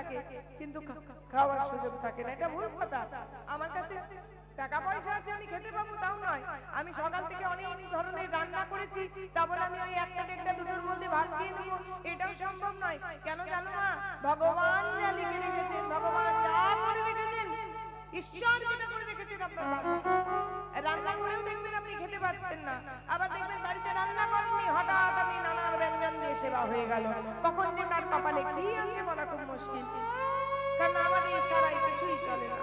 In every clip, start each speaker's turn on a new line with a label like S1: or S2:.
S1: থাকে কিন্তু খাওয়ার সুযোগ থাকে না, এটা ভুল কথা। আমার কাছে টাকা পয়সা আছে, আমি খেতে পাবো তাও নয়। আমি সকাল থেকে অনেক ধরনের রান্না করেছি, তারপর আমি ওই একটা দেড়টা দুটোর মধ্যে ভাত খেয়ে নেবো, এটাও সম্ভব নয়। কেন জানো না? ভগবান যা লিখে রেখেছেন, ভগবান যা করে রেখেছেন, ঈশ্বর যেটা করে রেখেছেন আপনার বাড়িতে, রান্না করেও দেখবেন আপনি খেতে পাচ্ছেন না। আবার দেখবেন বাড়িতে রান্না করেননি, হঠাৎ আপনি নানার ব্যঞ্জন দিয়ে সেবা হয়ে গেল। কখন যে কার কপালে কি আছে বলা খুব মুশকিল, কারণ আমাদের ইশারায় কিছুই চলে না।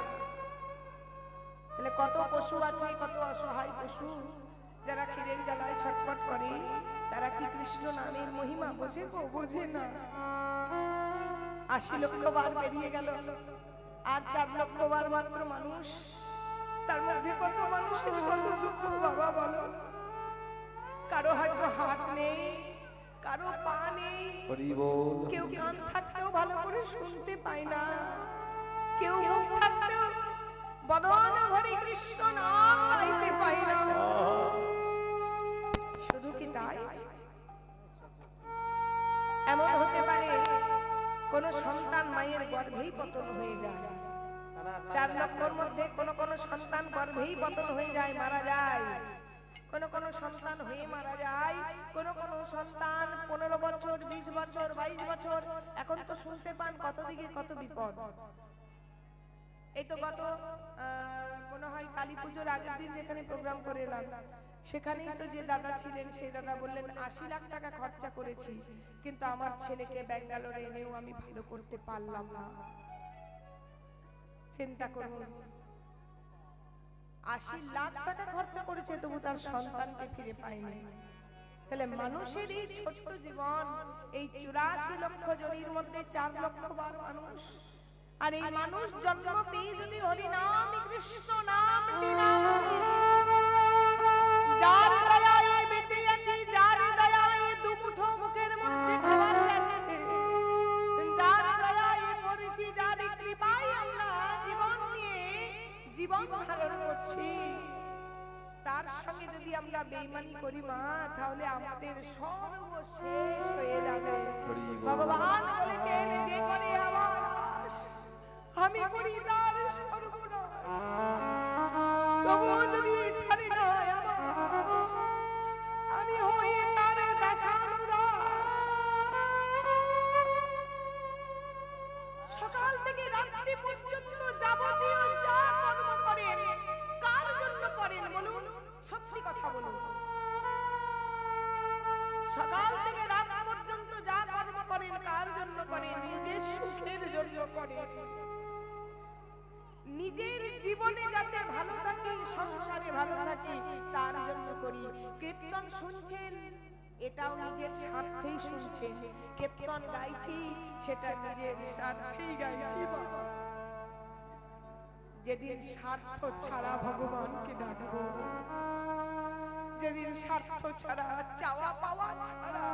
S1: তাহলে কত পশু আছে, কত অসহায় পশু যারা খিদের জ্বালায় ছটফট করে, তারা কি কৃষ্ণ নামের মহিমা বোঝে? বোঝে না। 80 লক্ষ বার বেরিয়ে গেল, আর 4 লক্ষ বার মাত্র মানুষ। তার মধ্যে কত মানুষের কত দুঃখ বাবা বলো। কারো হয়তো হাত নেই, কারো পা নেই, কেউ কান থাকতেও ভালো করে শুনতে পায় না, কেউ মুখ থাকতেও বদন ভরে কৃষ্ণ নাম গাইতে পায় না। শুধু কি তাই? এমন হতে পারে কোন সন্তান মায়ের গর্ভেই পতন হয়ে যায়। 4 লক্ষর মধ্যে কোন সন্তান গর্ভেই পতন হয়ে যায়, মারা যায়। কোন সন্তান হয়ে মারা যায়, কোন সন্তান 15 বছর, 20 বছর, 22 বছর। এখন তো শুনতে পান কত দিকে কত বিপদ। এই তো গত মনে হয় কালী পুজোর আগের দিন যেখানে প্রোগ্রাম করে এলাম, সেখানেই তো যে দাদা ছিলেন সেই দাদা বললেন 80 লাখ টাকা খরচা করেছি, কিন্তু আমার ছেলেকে ব্যাঙ্গালোরে এনেও আমি ভালো করতে পারলাম না। চিন্তা করুন, 80 লাখ টাকা খরচা করেছে তবু তার সন্তানকে ফিরে পায়নি। তাহলে মানুষের এই ছোট্ট জীবন, এই 84 লক্ষ জনের মধ্যে 4 লক্ষ বার মানুষ, আর এই মানুষ জন্ম পেয়ে যদি হরি নাম কৃষ্ণ নাম না করে, যার দয়ায় বেঁচে আছি, যার দয়ায় দুমুঠো মুখের মধ্যে খাবার যাচ্ছে, যার দয়ায় পড়েছি, যার কৃপায় আমরা জীবন নিয়ে জীবন ধারণ করছি, তার সঙ্গে যদি আমরা বেঈমানি করি মা, তাহলে আমাদের সর্বশেষ হয়ে যাবে। ভগবান বলেছেন, যে করে আমার আশ, আমি করি তার সর্বনাশ। তবুও যদি ছাড়ি না আমার আশ, আমি হই তার দাসানুদাস। সকাল থেকে রাত্রি পর্যন্ত যাবতীয় যা কর্ম করেন, কার জন্য করেন বলুন? সত্যি কথা বলুন। সকাল থেকে রাত পর্যন্ত যা কর্ম করেন, কার জন্য করেন? নিজের সুখের জন্য করেন। নিজের জীবনে যাতে ভালো থাকি, সংসারে ভালো থাকি, তার জন্য করি। কীর্তন শুনছেন, এটাও নিজের স্বার্থেই শুনছেন। কীর্তন গাইছি, সেটা নিজের স্বার্থেই গাইছি। যেদিন স্বার্থ ছাড়া ভগবানকে ডাকবো, যেদিন স্বার্থ ছাড়া, চাওয়া পাওয়া ছাড়া,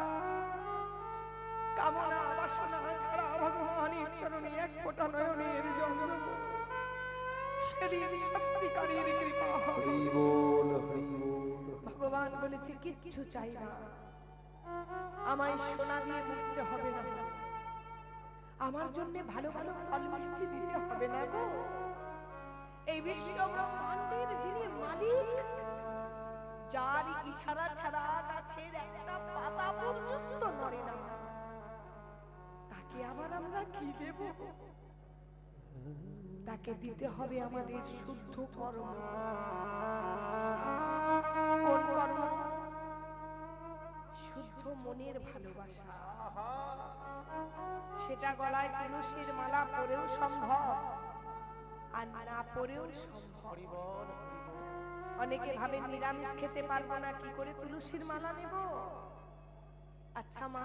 S1: কামনা বাসনা ছাড়া ভগবানের চরণে এক ফোঁটা নয়নের জল দেব, সেদিন সত্যিকারের কৃপা হবে। ভগবান বলেছে, কিচ্ছু চাই না, আমায় সোনা দিয়ে মুক্তি হবে না, আমার জন্য ভালো ভালো ফল মিষ্টি দিতে হবে না গো। এই বিশ্ব ব্রহ্মাণ্ডের যিনি মালিক, যার ইশারা ছাড়া গাছের একটা পাতা পর্যন্ত নড়ে না, তাকে আবার আমরা কি দেব? তাকে দিতে হবে আমাদের শুদ্ধ কর্ম। কোন কর্ম? শুদ্ধ মনের ভালোবাসা। সেটা গলায় তুলসীর মালা পরেও সম্ভব, আর না পরেও সম্ভব। অনেকে ভাবে নিরামিষ খেতে পারবো না, কি করে তুলসীর মালা নেব? আচ্ছা মা,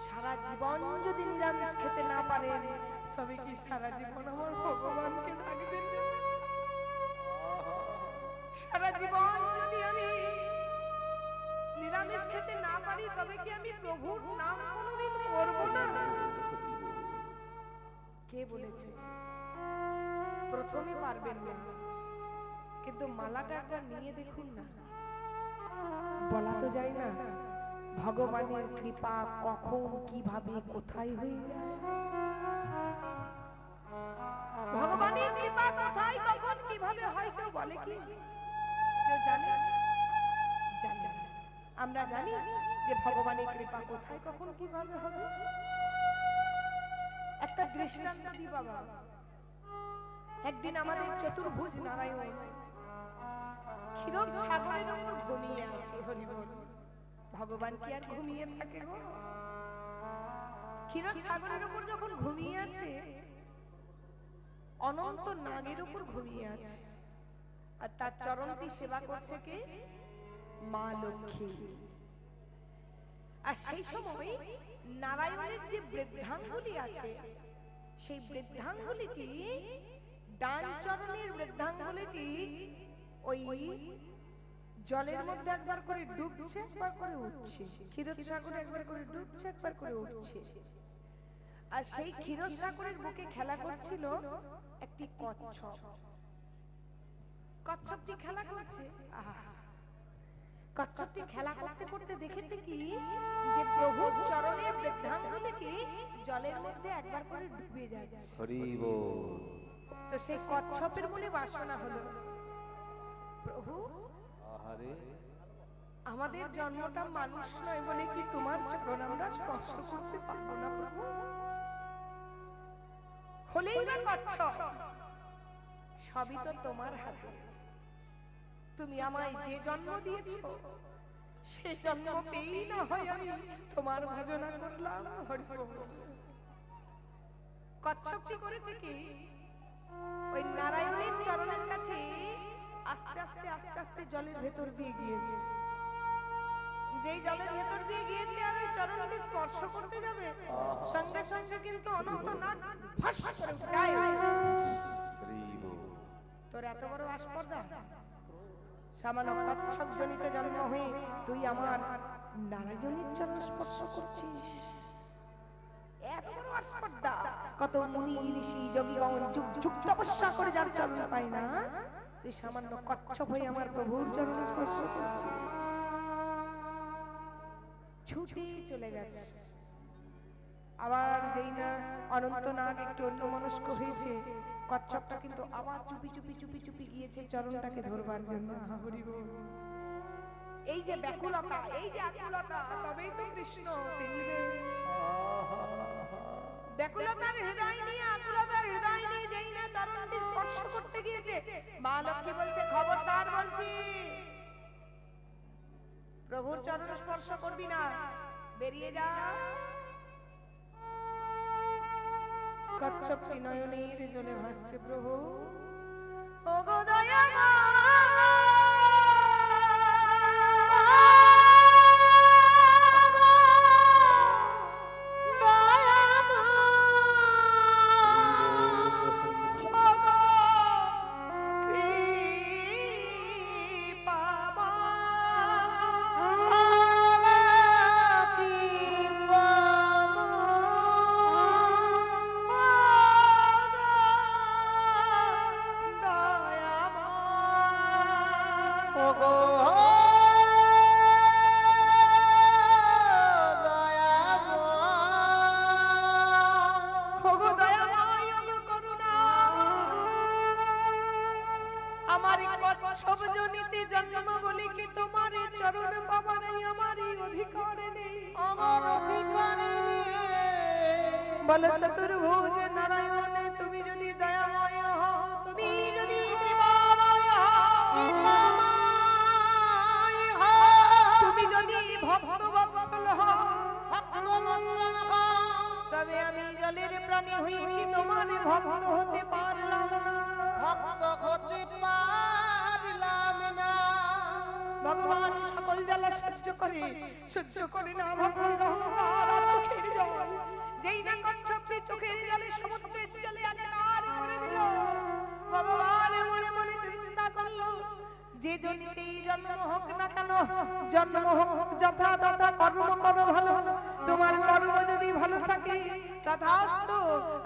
S1: সারা জীবন যদি নিরামিষ খেতে না পারেন, তবে কি সারা জীবন আমার ভগবানকে ডাকবেন? সারা জীবন যদি আমি নিরামিষ খেতে না পারি, তবে কি আমি প্রভুর নাম কোনোদিন করব না? কে বলেছে? প্রথমে পারবেন না, কিন্তু মালাটা একবার নিয়ে দেখুন না। বলা তো যায় না ভগবানের কৃপা কখন কিভাবে কোথায় হয়ে যায়। ভগবানের কৃপা কোথায় কখন কিভাবে হয় কেউ বলে কি? কেউ জানে? জানি না। আমরা জানি যে ভগবানের কৃপা কোথায় কখন কিভাবে হবে। একটা দৃষ্টান্ত দিই বাবা। একদিন আমাদের চতুর্ভুজ নারায়ণ ক্ষীরোদ সাগরের উপর ঘুমিয়ে আছে। হরি বল। ভগবান কি আর ঘুমিয়ে থাকে গো? ক্ষীরোদ সাগরের উপর যখন ঘুমিয়ে আছে, অনন্ত নাগের উপর ঘুমিয়ে আছে, আর তার চরণটি সেবা করছে কে? মা লক্ষ্মী। আর সেই সময় নারায়ণের যে বৃদ্ধাঙ্গুলি আছে, সেই বৃদ্ধাঙ্গুলিটি, ডান চরণের বৃদ্ধাঙ্গুলিটি ওই জলের মধ্যে একবার করে ডুবছে, একবার করে উঠছে। ক্ষীরোদ সাগরে একবার করে ডুবছে, একবার করে উঠছে। আর সেই ক্ষীরোদ সাগরের বুকে খেলা করছিল একটি কচ্ছপ। কচ্ছপটি খেলা করছে। কচ্ছপটি খেলা করতে করতে দেখেছে কি যে প্রভুর চরণের বৃদ্ধাঙ্গুলিটি জলের মধ্যে একবার করে ডুবে যাচ্ছে। হরি বল। তো সেই কচ্ছপের মনে বাসনা হলো, প্রভু আমাদের জন্মটা মানুষ নয় বলে কি তোমার চরণ আমরা স্পর্শ করতে পারবো না প্রভু? হলেই না কচ্ছপ, সবই তো তোমার হাতে। তুমি আমায় যে জন্ম দিয়েছো, সে জন্ম পেয়েই না হয় আমি তোমার ভজনা করলাম। হরি বল। কচ্ছপ কি করেছে কি, ওই নারায়ণের চরণের কাছে আস্তে আস্তে আস্তে আস্তে জলের ভেতর দিয়ে গিয়েছে। যেই জলের ভেতর দিয়ে গিয়েছে আর ওই চরণকে স্পর্শ করতে যাবে, সঙ্গে সঙ্গে কিন্তু অনন্ত নাগ ফস করে উঠে যায়। তোর এত বড় আস্পর্ধা, সামান্য কচ্ছপ জনিত জন্ম হয়ে তুই আমার নারায়ণের চরণ স্পর্শ করছিস? এত বড় আস্পর্ধা! কত মুনি ঋষি যোগীগণ যুগ যুগ তপস্যা করে যার চরণ পায় না, তুই সামান্য কচ্ছপ হয়ে আমার প্রভুর চরণ স্পর্শ করছিস। ছুটে চলে গেছে। আবার যেই না অনন্ত নাগ একটু অন্যমনস্ক হয়েছে, কচ্ছপটা কিন্তু আবার চুপি চুপি চুপি চুপি গিয়েছে চরণটাকে ধরবার জন্য। হরি বল। এই যে ব্যাকুলতা, এই যে আকুলতা, তবেই তো কৃষ্ণ মিলবে। ব্যাকুলতার হৃদয় নিয়ে, আকুলতার হৃদয় নিয়ে যেই না চরণটি স্পর্শ করতে গিয়েছে, মা লক্ষ্মী বলছে খবরদার বলছি, প্রভুর চরণ স্পর্শ করবি না, বেরিয়ে যা। কচ্ছপটি নয়নের জলে ভাসছে। প্রভু ও গো বলো চতুর্ভুজ নারায়ণ, তুমি যদি দয়াময় হও, তুমি যদি কৃপাময় হও, তুমি যদি ভক্তবৎসল হও, তবে আমি জলের প্রাণী হই কি তোমার ভক্ত হতে পারলাম না, ভক্ত হতে পারলাম না। ভগবান সকল জ্বালা সহ্য করে না ভক্তের অহংকার আর চোখের জল। যেই না কচ্ছপটি চোখের জলে সমুদ্রের জলে আকার করে দিল, ভগবান মনে মনে চিন্তা করলো, যে জনিতেই জন্ম হোক না কেন, জন্ম হোক যথা তথা, কর্ম করো ভালো, তোমার কর্ম যদি ভালো থাকে তথাস্তু,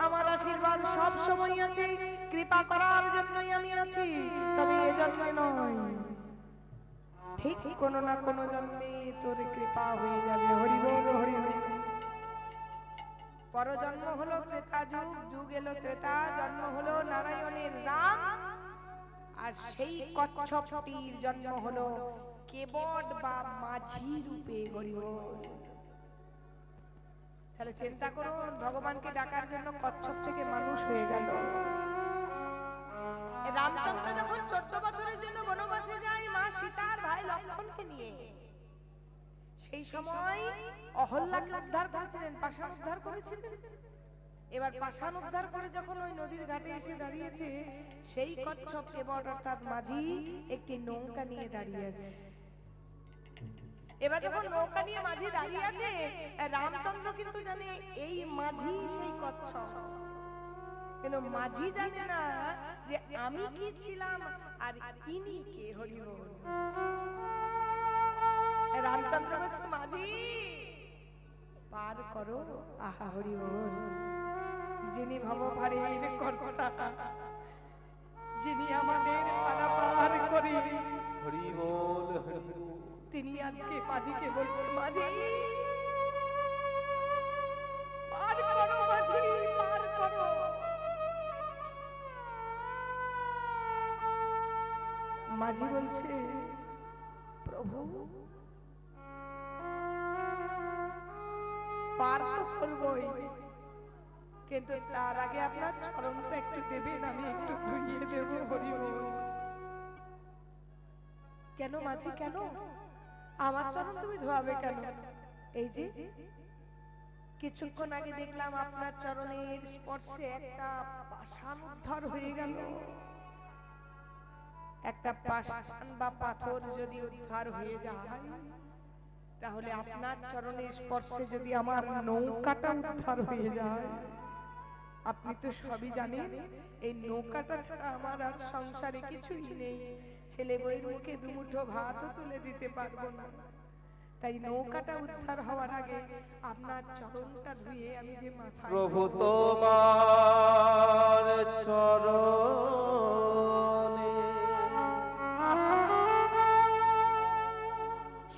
S1: আমার আশীর্বাদ সব সময় আছে, কৃপা করার জন্যই আমি আছি, তবে এ জন্মে নয়, ঠিক কোনো না কোনো জন্মে তোর কৃপা হয়ে যাবে। হরি বল, হরি হরি। পরজন্ম হলো ত্রেতা যুগ, যুগ এলো ত্রেতা, জন্ম হলো নারায়ণের রাম, আর সেই কচ্ছপটির জন্ম হলো কেবট বা মাঝি রূপে। হরি বল। তাহলে চিন্তা করুন, ভগবানকে ডাকার জন্য কচ্ছপ থেকে মানুষ হয়ে গেল। রামচন্দ্র যখন 14 বছরের জন্য বনবাসে যায় মা সীতার ভাই লক্ষ্মণকে নিয়ে, সেই সময় অহল্যাকে উদ্ধার করেছিলেন, পাষাণ উদ্ধার করেছিলেন। এবার পাষাণ উদ্ধার করে যখন ওই নদীর ঘাটে এসে দাঁড়িয়েছে, সেই কচ্ছপ কেবট অর্থাৎ মাঝি একটি নৌকা নিয়ে দাঁড়িয়ে আছে। এবার যখন নৌকা নিয়ে মাঝি দাঁড়িয়ে আছে, রামচন্দ্র কিন্তু জানে এই মাঝি সেই কচ্ছপ, কিন্তু মাঝি জানে না যে আমি কি ছিলাম আর ইনি কে। হরি বল। রামচন্দ্র বলছে মাঝি পার করো। আহা হরি বল। যিনি ভবভারের কর্তা, যিনি আমাদের পারাপার করে,
S2: হরি বল হরি বল,
S1: তিনি আজকে মাঝিকে বলছে মাঝি পার করো, মাঝি পার করো। মাঝি বলছে প্রভু পার তো করবই, কিন্তু তার আগে আপনার চরণটা একটু দেবেন, আমি একটু ধুইয়ে দেব। হরি বল। কেন মাঝি কেন? আমার চরণ তুমি ধোয়াবে কেন? এই যে কিছুক্ষণ আগে দেখলাম আপনার চরণের স্পর্শে একটা পাষাণ উদ্ধার হয়ে গেল। একটা পাষাণ বা পাথর যদি উদ্ধার হয়ে যায়, তাহলে আপনার চরণের স্পর্শে যদি আমার নৌকাটা উদ্ধার হয়ে যায়, আপনি তো সবই জানেন এই নৌকাটা ছাড়া আমার আর সংসারে কিছুই নেই। ছেলে বউয়ের মুখে দুমুঠো ভাতও তুলে দিতে পারবো না। তাই নৌকাটা উদ্ধার হওয়ার আগে আপনার চরণটা ধুয়ে আমি যে মাথায়।
S2: প্রভু তোমার চরণে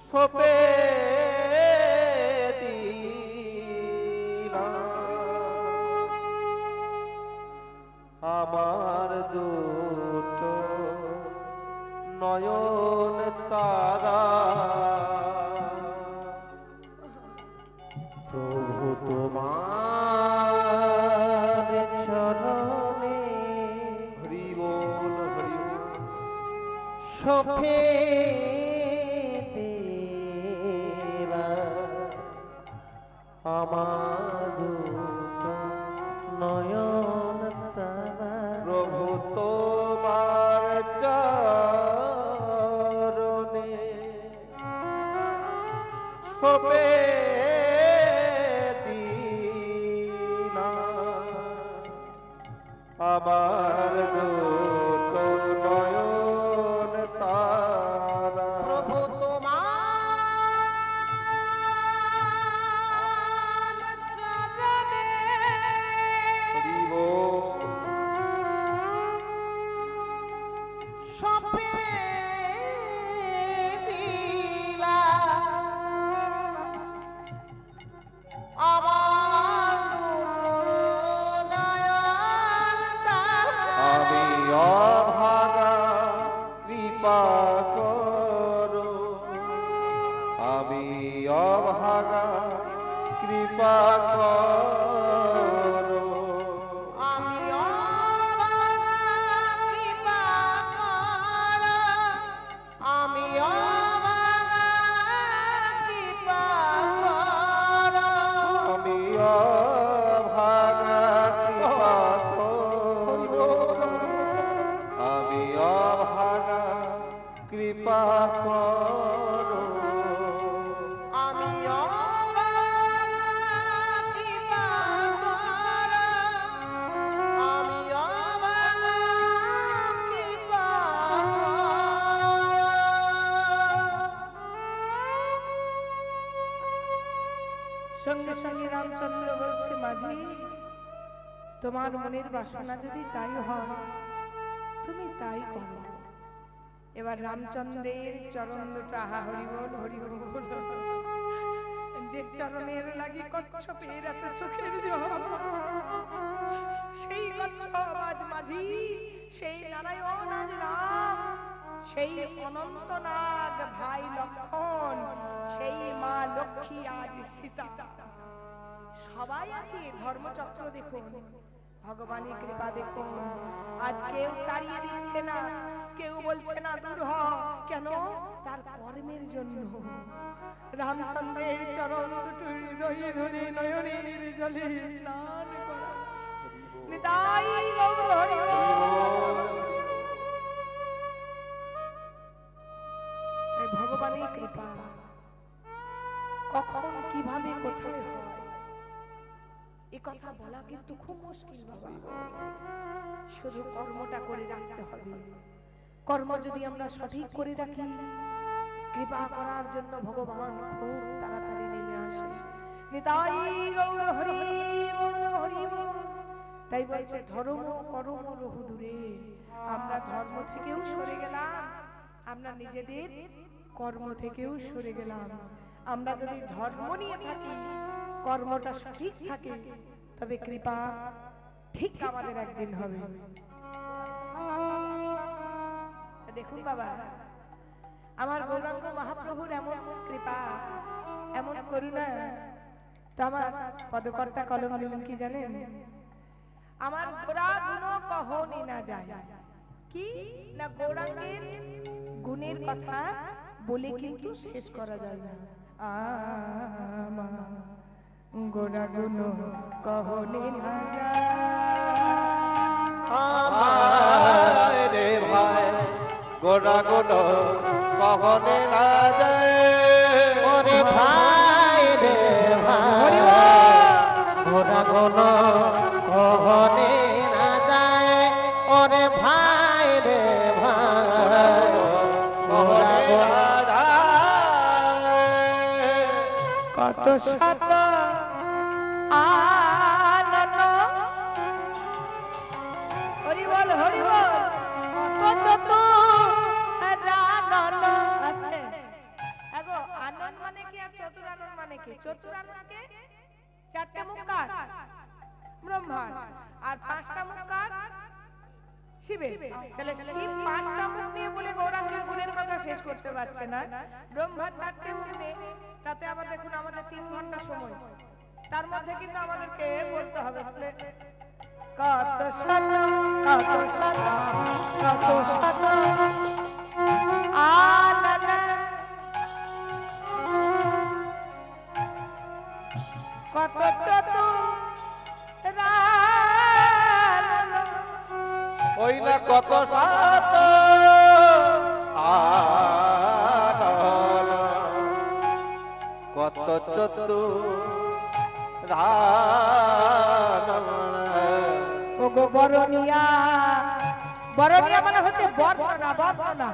S2: সপে আমার দুটো নয়ন তারা। প্রভু তোমার চরণে হরি বল হরি বল সপে আমার দুটো নয়ন তারা। প্রভু তোমার চরণে সপে দিনা আমার দুটো নয়ন তারা। প্রভু অভাগা কৃপা করো। আমি অভাগা কৃপা করো। আমি অভাগা কৃপা করো। আমি অভাগা কৃপা করো। আমি অভাগা কৃপা করো।
S1: সঙ্গে সঙ্গে রামচন্দ্র বলছে মাঝি তোমার মনের বাসনা যদি তাই হয় তুমি তাই করো। এবার রামচন্দ্রের চরণ দুটো আহা হরি বল হরি বল যে চরণের লাগি কচ্ছপের এত চোখের জল, সেই কচ্ছপ আজ মাঝি, সেই নারায়ণ আজ রাম, সেই অনন্ত নাগ ভাই লক্ষণ, সেই মা লক্ষ্মী আজ সীতা, সবাই আছে ধর্মচক্র দেখুন, ভগবানের কৃপা দেখুন। আজ কেউ তাড়িয়ে দিচ্ছে না, কেউ বলছে না দূর হ, কেন? তার কর্মের জন্য। রামচন্দ্রের চরণ দুটো হৃদয়ে ধরে নয়নের জলে স্নান করাচ্ছে। নিতাই গৌর হরি বল। এই ভগবানের কৃপা কখন কিভাবে কোথায় হয় এ কথা বলা কিন্তু খুব মুশকিল বাবা। শুধু কর্মটা করে রাখতে হবে। কর্ম যদি আমরা সঠিক করে রাখি, কৃপা করার জন্য ভগবান খুব তাড়াতাড়ি নেমে আসে। নিতাই গৌর হরি বল হরি বল। তাই বলছে ধর্ম কর্ম বহু দূরে। আমরা ধর্ম থেকেও সরে গেলাম, আমরা নিজেদের কর্ম থেকেও সরে গেলাম। আমরা যদি ধর্ম নিয়ে থাকি, কর্মটা সঠিক থাকে, তবে কৃপা ঠিক আমাদের একদিন হবে। দেখুন বাবা, আমার গৌরাঙ্গ মহাপ্রভুর এমন কৃপা, এমন করুণা, তো আমার পদকর্তা কলম দিলেন কি জানেন? আমার গোরা গুণ কহনি না যায়। কি না, গৌরাঙ্গের গুণের কথা বলে কিন্তু শেষ করা যায় না। আমার গোরা গুণ কহনি না যায়।
S2: ভাই রে ভাই, গোরা গুণ কহনে না যায়।
S3: ওরে ভাই রে ভাই, গোরা গুণ কহনে না যায়। ওরে ভাই রে ভাই,
S2: কহনে না যায়।
S1: কত শত আনন্দ, হরি বল হরি বল। কত শত আনন্দ আছে। আগো আনন্দ মানে কি আর চতুর আনন্দ মানে কি? চতুর আনন্দকে চারটে মুখ কার? ব্রহ্মা। আর পাঁচটা মুখ কার? শিবের। তাহলে শিব পাঁচটা মুখ নিয়ে বলে গৌরাঙ্গের গুণের কথা শেষ করতে পারছে না। ব্রহ্মা চারটে মুখ নিয়ে, তাতে আবার দেখুন আমাদের 3 ঘন্টা সময়, তার মধ্যে কিন্তু আমাদেরকে বলতে হবে কত শত কত শত কত শত আনন্দ, কত চতুর
S2: ওই না কত সাত আনন্দ, কত চতুর
S1: ওগো বরণিয়া। বরণিয়া মানে হচ্ছে বর্ণনা, বর্ণনা।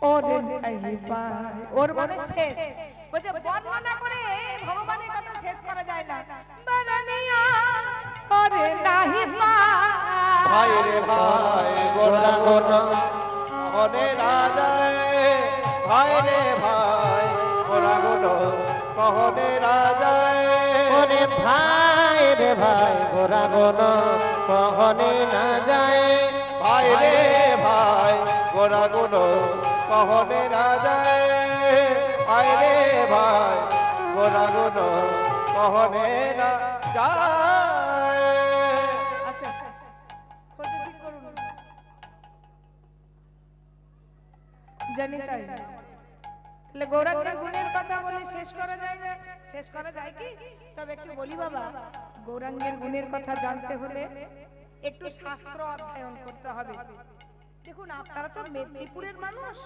S1: ওরে নাই পায়, ওর মানে শেষ। বলছে বর্ণনা করে ভগবানের কথা শেষ করা যায় না। বরণিয়া ওরে নাহি পায়।
S2: ভাই রে ভাই, গোরা গুণ কহনে না যায়। ভাই রে ভাই, গোরা গুণ কহনে না যায়।
S3: ওরে ভাই রে ভাই, গোরা গুণ কহনে না যায়।
S2: ভাই রে ভাই, গোরা গুণ কহনে না যায়। ভাই রে ভাই, গোরা গুণ কহনে না যায়।
S1: আচ্ছা, খোঁজে ঠিক করুন। জানি তাই। তাহলে গৌরাঙ্গের গুণের কথা বলে শেষ করা যায় না? শেষ করা যায় কি? তবে একটু বলি বাবা, গৌরাঙ্গের গুণের কথা জানতে হলে একটু শাস্ত্র অধ্যয়ন করতে হবে। দেখুন আপনারা তো মেদিনীপুরের মানুষ,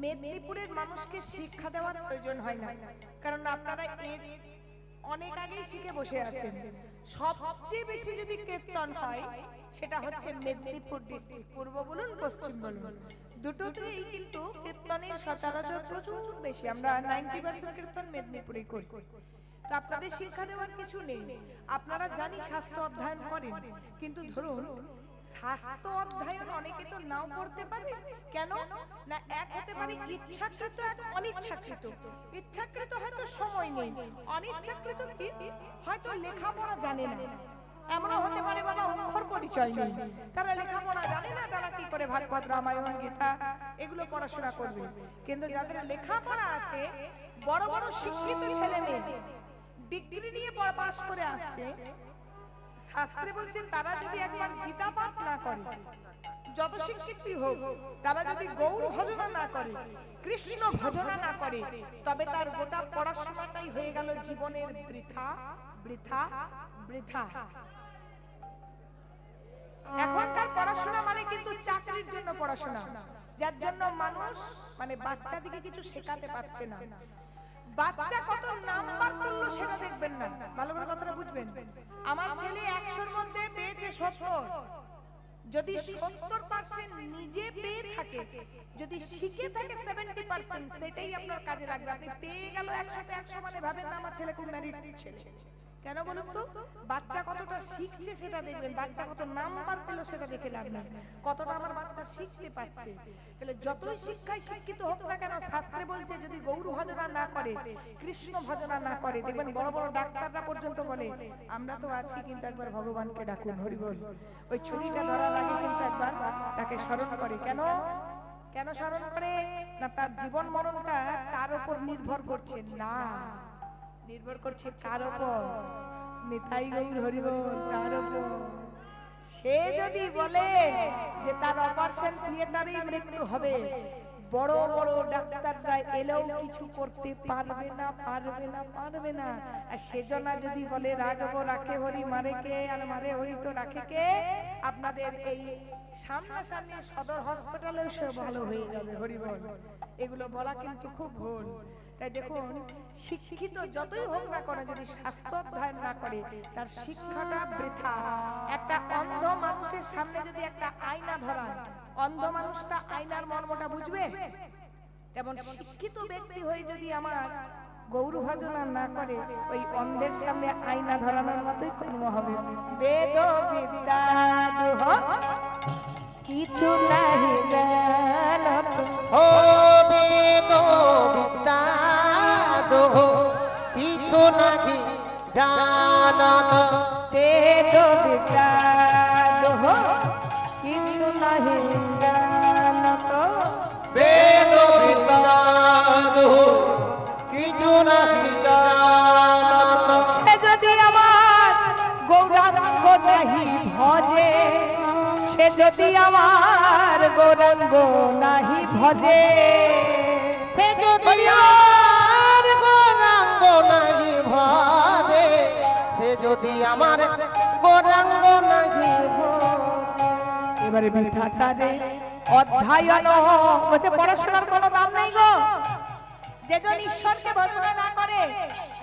S1: মেদিনীপুরের মানুষকে শিক্ষা দেওয়ার প্রয়োজন হয় না, কারণ আপনারা এর অনেক আগেই শিখে বসে আছেন। সবচেয়ে বেশি যদি কীর্তন হয় সেটা হচ্ছে মেদিনীপুর ডিস্ট্রিক্ট, পূর্ব বলুন পশ্চিম বলুন, দুটোতেই কিন্তু কীর্তনের সচরাচর প্রচুর বেশি। আমরা 90% কীর্তন মেদিনীপুরে করি। তো আপনাদের শিক্ষা দেওয়ার কিছু নেই। আপনারা জানি শাস্ত্র অধ্যয়ন করেন, কিন্তু ধরুন শাস্ত্র অধ্যয়ন অনেকে তো নাও করতে পারে। কেন না, এক হতে পারে ইচ্ছাকৃত, এক অনিচ্ছাকৃত। ইচ্ছাকৃত হয়তো সময় নেই, অনিচ্ছাকৃত কি হয়তো লেখাপড়া জানে না। এমনও হতে পারে বাবা অক্ষর পরিচয় নেই, তারা লেখাপড়া জানে না, তারা কি করে ভাগবত রামায়ণ গীতা এগুলো পড়াশোনা করবে। কিন্তু যাদের লেখাপড়া আছে, বড় বড় শিক্ষিত ছেলে মেয়ে ডিগ্রি নিয়ে পাস করে আসছে, শাস্ত্রে বলছেন তারা যদি একবার গীতা পাঠ না করে, যত শিক্ষিত হোক, তারা যদি গৌর ভজনা না করে, কৃষ্ণ ভজনা না করে, তবে তার গোটা পড়াশোনাটাই হয়ে গেল জীবনের বৃথা বৃথা বৃথা। এখনকার পড়াশোনা মানে কিন্তু চাকরির জন্য পড়াশোনা, যার জন্য মানুষ মানে বাচ্চাদিকে কিছু শেখাতে পারছে না। বাচ্চা কত নাম্বার করলো সেটা দেখবেন না, ভালো করে কথাটা বুঝবেন। আমার ছেলে 100-র মধ্যে পেয়েছে 70, যদি 70% নিজে পেয়ে থাকে, যদি শিখে থাকে 70%, সেটাই আপনার কাজে লাগবে। আপনি পেয়ে গেল 100-তে 100 মানে ভাবেন না আমার ছেলে খুব মেরিট ছেলে। কেন বলুন তো? বাচ্চা কতটা শিখছে সেটা দেখবেন, বাচ্চা কত নাম্বার পেল সেটা দেখে লাভ নেই, কতটা আমার বাচ্চা শিখতে পারছে। তাহলে যতই শিক্ষায় শিক্ষিত হোক না কেন, শাস্ত্রে বলছে যদি গৌর ভজনা না করে, কৃষ্ণ ভজনা না করে, দেখবেন বড় বড় ডাক্তাররা পর্যন্ত বলে আমরা তো আছি, কিন্তু একবার ভগবানকে ডাকুন, হরি বল। ওই ছুরিটা ধরার আগে কিন্তু একবার তাকে স্মরণ করে। কেন কেন স্মরণ করে না? তার জীবন মরণটা তার উপর নির্ভর করছে না, নির্ভর করছে কার উপর? নিতাই গৌর হরি বল, তার উপর। সে যদি বলে যে তার অপারেশন থিয়েটারেই মৃত্যু হবে, বড় বড় ডাক্তাররা এলেও কিছু করতে পারবে না, পারবে না, পারবে না। আর সেজন্য যদি বলে রাখবো, রাখে হরি, মারে কে? আর মারে হরি তো রাখে কে? আপনাদের এই সামনাসামনি সদর হসপিটালেও সে ভালো হয়ে যাবে, হরি বল। এগুলো বলা কিন্তু খুব ভুল। তাই দেখুন, শিক্ষিত যতই হোক না কেন, যদি শাস্ত্র অধ্যয়ন না করে, তার শিক্ষাটা বৃথা। একটা অন্ধ মানুষের সামনে যদি একটা আয়না ধরান, অন্ধ মানুষটা আয়নার মর্মটা বুঝবে? তেমন শিক্ষিত ব্যক্তি হয়ে যদি আমার গৌর ভজনা না করে, ওই অন্ধের সামনে আয়না ধরানোর মতোই কর্ম হবে। বেদ বিদ্যা দুহ কিছু নাহি জানত,
S3: ও বেদ বিদ্যা দুহ কিছু নাহি জানত,
S1: বেদ বিদ্যা দুহ কিছু নাহি জানত,
S3: বেদ বিদ্যা দুহ কিছু নাহি জানত।
S1: সে যদি আমার গৌরাঙ্গ নাহি ভজে, সে যদি আমার গৌরাঙ্গ নাহি ভজে,
S3: সে যদি আমার গৌরাঙ্গ নাহি ভজে, সে যদি আমার গৌরাঙ্গ নাহি ভজে।
S1: এবারে বৃথা তারে অধ্যয়ন, বলছে পড়াশোনার কোনো দাম নেই গো। যেজন ঈশ্বরকে ভজনা না করে,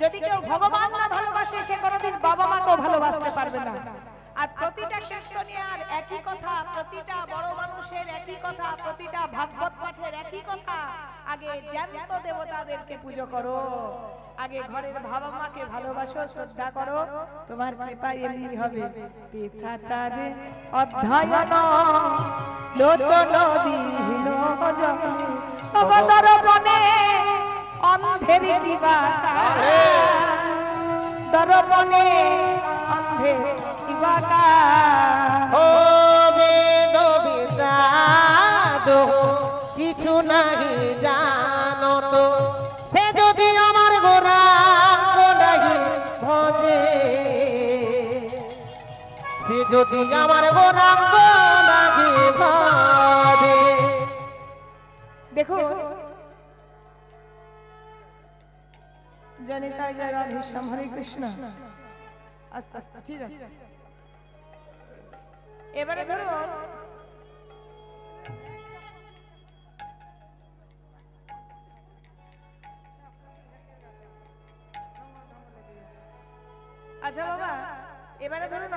S1: যদি কেউ ভগবান না ভালোবাসে, সে কোনোদিন বাবা মাকেও ভালোবাসতে পারবে না। আর প্রতিটা কীর্তনিয়ার একই কথা, প্রতিটা বড় মানুষের একই কথা, প্রতিটা ভাগবত পাঠের একই কথা, আগে জ্যান্ত দেবতাদেরকে পুজো করো, আগে ঘরের বাবা মাকে ভালোবাসো, শ্রদ্ধা করো, তোমার কৃপা এমনি হবে। পিতা তারে অধ্যয়ন লোচন দিল জনে, অবতর বনে অন্ধের দিবাকা, দরবনে অন্ধের দিবাকা।
S3: ও বেদ বিদ্যা দুহ কিছু নাহি জানত, সে যদি আমার গৌরাঙ্গ নাহি ভজে, সে যদি আমার গৌরাঙ্গ নাহি ভজে।
S1: দেখুন, জনিতায় জয় রাধেশ্যাম, হরে কৃষ্ণ। আস্তে আস্তে, ঠিক আছে। এবারে ধরুন আচ্ছা বাবা, এবারে ধরুন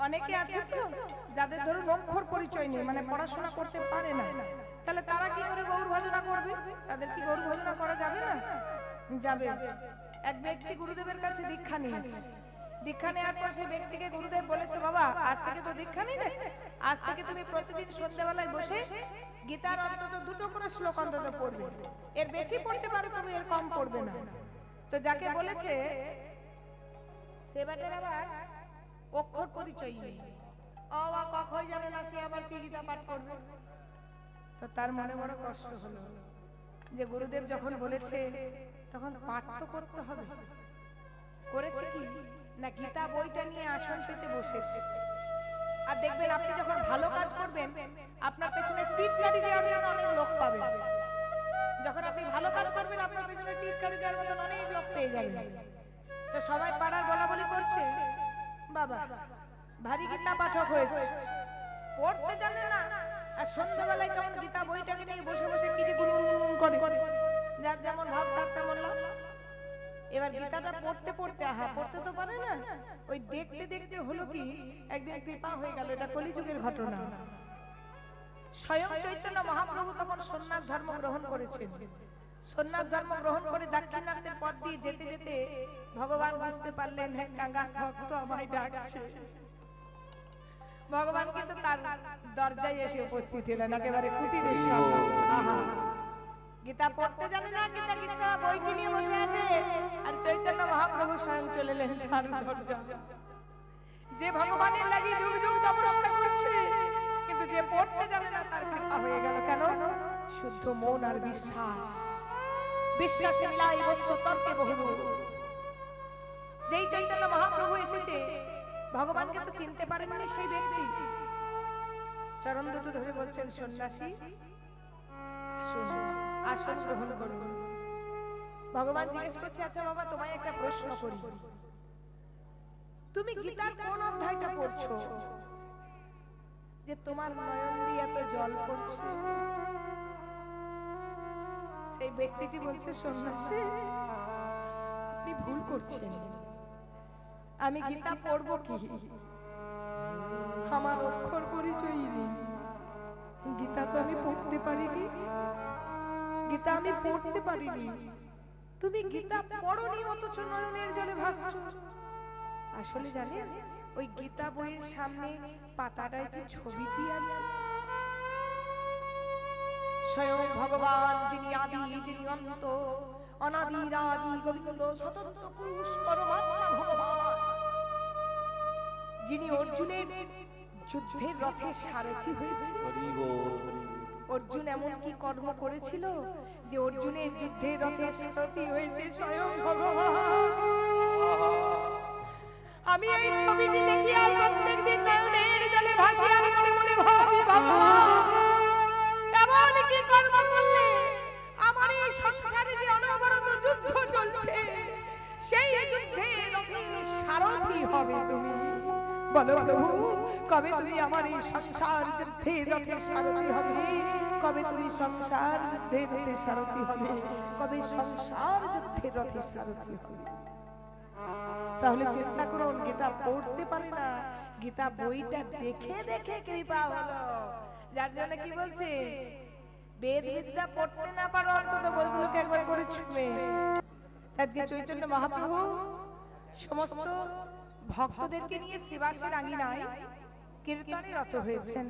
S1: অনেকে আছে তো যাদের ধরুন অক্ষর পরিচয় নেই, মানে পড়াশোনা করতে পারে না, তাহলে তারা কি করে গৌর ভজনা করবে? তাদের কি গৌর ভজনা করা যাবে না? যাবে। এক ব্যক্তি গুরুদেবের কাছে দীক্ষা নিয়েছে। দীক্ষা নেওয়ার পর সেই ব্যক্তিকে গুরুদেব বলেছে, বাবা আজ থেকে তো দীক্ষা নিলে, আজ থেকে তুমি প্রতিদিন সন্ধ্যাবেলায় বসে গীতার অন্তত 2টো করে শ্লোক অন্তত পড়বে। এর বেশি পড়তে পারো তবে এর কম পড়বে না। তো যাকে বলেছে সে ব্যাটার আবার অক্ষর পরিচয় নেই, অ আ ক খ জানে না, সে আবার কি গীতা পাঠ করবে? তো তার মনে বড় কষ্ট হলো যে গুরুদেব যখন বলেছে তখন পাঠ তো করতে হবে। করেছে কি না, গীতা বইটা নিয়ে আসন পেতে বসেছে। আর দেখবেন আপনি যখন ভালো কাজ করবেন আপনার পেছনে টিটকারি দেওয়ার জন্য অনেক লোক পাবেন। যখন আপনি ভালো কাজ করবেন আপনার পেছনে টিটকারি দেওয়ার মতন অনেক লোক পেয়ে যাবেন। তো সবাই পাড়ার বলাবলি করছে, বাবা ভারী গীতা পাঠক হয়েছে, পড়তে জানে না, আর সন্ধ্যাবেলায় কেমন গীতা বইটাকে নিয়ে বসে বসে কি যে গুনগুন করে, যার যেমন ভাব তার তেমন লাভ। এবার গীতাটা পড়তে পড়তে, আহা পড়তে তো পারে না, ওই দেখতে দেখতে হলো কি একদিন কৃপা হয়ে গেল। এটা কলিযুগের ঘটনা। স্বয়ং চৈতন্য মহাপ্রভু তখন সন্ন্যাস ধর্ম গ্রহণ করেছেন। সন্ন্যাস ধর্ম গ্রহণ করে দাক্ষিণাত্যের পথ দিয়ে যেতে যেতে ভগবান বুঝতে পারলেন হ্যাঁ কাঙ্গা ভক্ত আমায় ডাকছে। ভগবান কিন্তু তার দরজায় এসে উপস্থিত হলেন একেবারে কুটিরের সামনে। আহা গীতা পড়তে জানে না, গীতা গীতা বইটি নিয়ে বসে আছে, আর চৈতন্য মহাপ্রভু স্বয়ং চলে এলেন তার দরজা। যে ভগবানের লাগি যুগ যুগ তপস্যা করছে কিন্তু যে পড়তে জানে না তার কৃপা হয়ে গেল। কেন? শুদ্ধ মন আর বিশ্বাস। বিশ্বাসের লাই বস্তু তর্কে বহুদূর। যেই চৈতন্য মহাপ্রভু এসেছে ভগবানকে তো চিনতে পারেননি সেই ব্যক্তি। চরণ দুটো ধরে বলছেন, সন্ন্যাসী আসুন, আসন গ্রহণ করুন। ভগবান জিজ্ঞেস করছে, আচ্ছা বাবা তোমায় একটা প্রশ্ন করি, তুমি গীতার কোন অধ্যায়টা পড়ছো যে তোমার নয়ন দিয়ে এত জল পড়ছে? সেই ব্যক্তিটি বলছে, সন্ন্যাসী আপনি ভুল করছেন, আমি গীতা পড়বো কি? আমার অক্ষর পরিচয় নেই, গীতা তো আমি পড়তে পারিনি, গীতা আমি পড়তে পারিনি। তুমি গীতা পড়নি অথচ নয়নের জলে ভাসছো। আসলে জানেন ওই গীতা বইয়ের সামনে পাতাটায় যে ছবিটি আছে, স্বয়ং ভগবান যিনি আদি যিনি অন্ত, অনাদির আদি গোবিন্দ স্বতন্ত্র পুরুষ পরমাত্মা ভগবান, যিনি অর্জুনের যুদ্ধের রথের সারথি হয়েছে। অর্জুন এমন কি কর্ম করেছিল যে অর্জুনের যুদ্ধের রথের সারথি হয়েছে স্বয়ং ভগবান। আমি এই ছবিটি দেখি আর প্রত্যেকদিন নয়নের জলে ভাসি আর মনে মনে ভাবি, ভগবান এমন কি কর্ম করলে আমার এই সংসারে যে অনবরত যুদ্ধ চলছে সেই যুদ্ধে রথের সারথি হবে তুমি? বলো প্রভু, কবে তুমি আমার এই সংসার যুদ্ধে রথের সারথি হবে? কবে তুমি সংসার যুদ্ধে রথের সারথি হবে? কবে সংসার যুদ্ধে রথের সারথি হবে? তাহলে চিন্তা করুন, গীতা পড়তে পারে না, গীতা বইটা দেখে দেখে কৃপা হলো। যার জন্য কি বলছে, বেদ বিদ্যা পড়তে না পারো অন্তত বইগুলোকে একবার করে ছুঁবে। আজকে চৈতন্য মহাপ্রভু সমস্ত ভক্তদেরকে নিয়ে শ্রীবাসের আঙিনায় কীর্তনে রত হয়েছেন।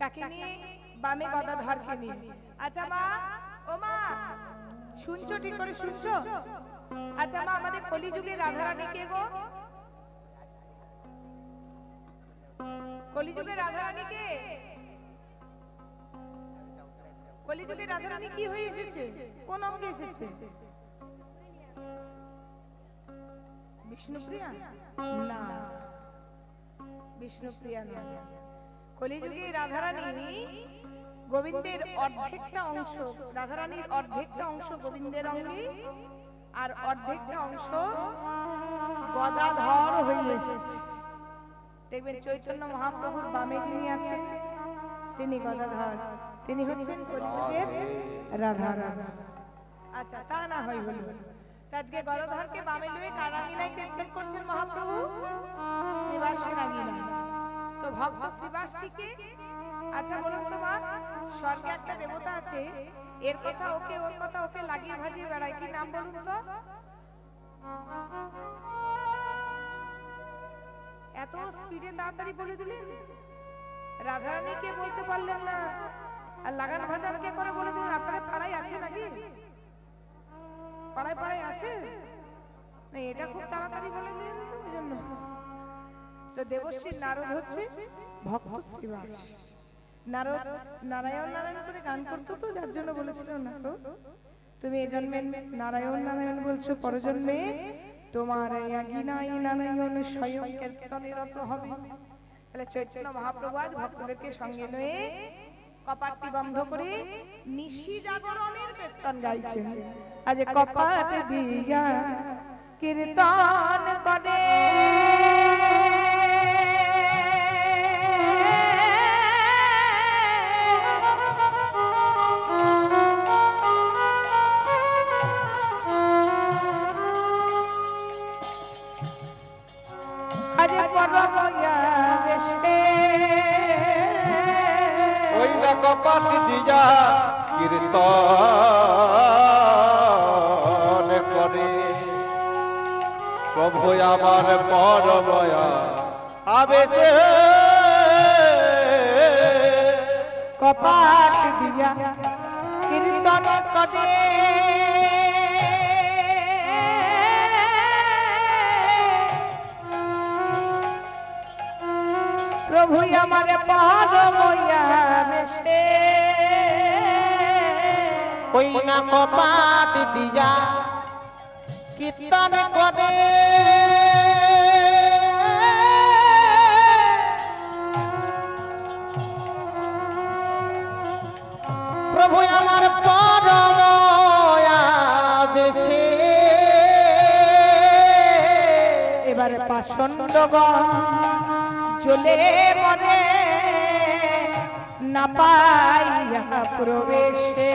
S1: কাকে নিয়ে? বামে গদাধরকে নিয়ে। আচ্ছা মা, ও মা শুনছো? ঠিক করে শুনছো? আচ্ছা মা, আমাদের কলিযুগের রাধারানী কে গো? কলিযুগের রাধারানী কে? কলিযুগের রাধারানী কি হয়ে এসেছে? কোন অঙ্গে এসেছে? বিষ্ণুপ্রিয়া না, বিষ্ণুপ্রিয়া না। কলিযুগে রাধারানী গোবিন্দের অর্ধেকটা অংশ, রাধারানীর অর্ধেকটা অংশ গোবিন্দের অঙ্গে আর অর্ধেকটা অংশ গদাধর হয়ে এসেছে। দেখবেন চৈতন্য মহাপ্রভুর বামে যিনি আছেন তিনি গদাধর, তিনি হচ্ছেন কলিযুগের রাধারানী। আচ্ছা তা না হয় হলো, আজকে গদাধরকে বামে লয়ে কার আঙিনায় কীর্তন করছেন মহাপ্রভু? শ্রীবাসের আঙিনায়। তো ভক্ত শ্রীবাসটিকে, আচ্ছা বলুন তো মা, স্বর্গে একটা দেবতা আছে, এর কথা ওকে ওর কথা ওকে লাগিয়ে ভাজিয়ে বেড়ায়, কি নাম বলুন তো? এত স্পিডে তাড়াতাড়ি বলে দিলেন, রাধারানীকে বলতে পারলেন না, আর লাগান ভাজানকে করে বলে দিলেন। আপনাদের পাড়ায় আছে নাকি? পাড়ায় পাড়ায় আছে না? এটা খুব তাড়াতাড়ি বলে দিলেন তো, ওই জন্য। তো দেবশ্রী নারদ হচ্ছে ভক্ত শ্রীবাস। নারদ নারায়ণ নারায়ণ করে গান করতো, তো যার জন্য বলেছিল না গো তুমি এই জন্মে নারায়ণ নারায়ণ বলছো, পরজন্মে তোমার নারায়ণ স্বয়ং কীর্তনে রত হবে। তাহলে চৈতন্য মহাপ্রভু আজ ভক্তদেরকে সঙ্গে নিয়ে কপাটটি বন্ধ করে নিশি জাগরণের কীর্তন গাইছেন। আজ কপাট দিয়া কীর্তন করে
S2: ওই না কপাট দিয়া কীর্তন করে প্রভু আমার পরময়া আবেশে
S1: কপাট দিয়া কীর্তন করে প্রভু আমার পরময়া বেশে।
S3: ওই না কপাট দিয়া কীর্তন করে প্রভু আমার পরময়া বেশে।
S1: এবারে পাষণ্ডগণ জ্বলে মরে না পাইয়া প্রবেশে।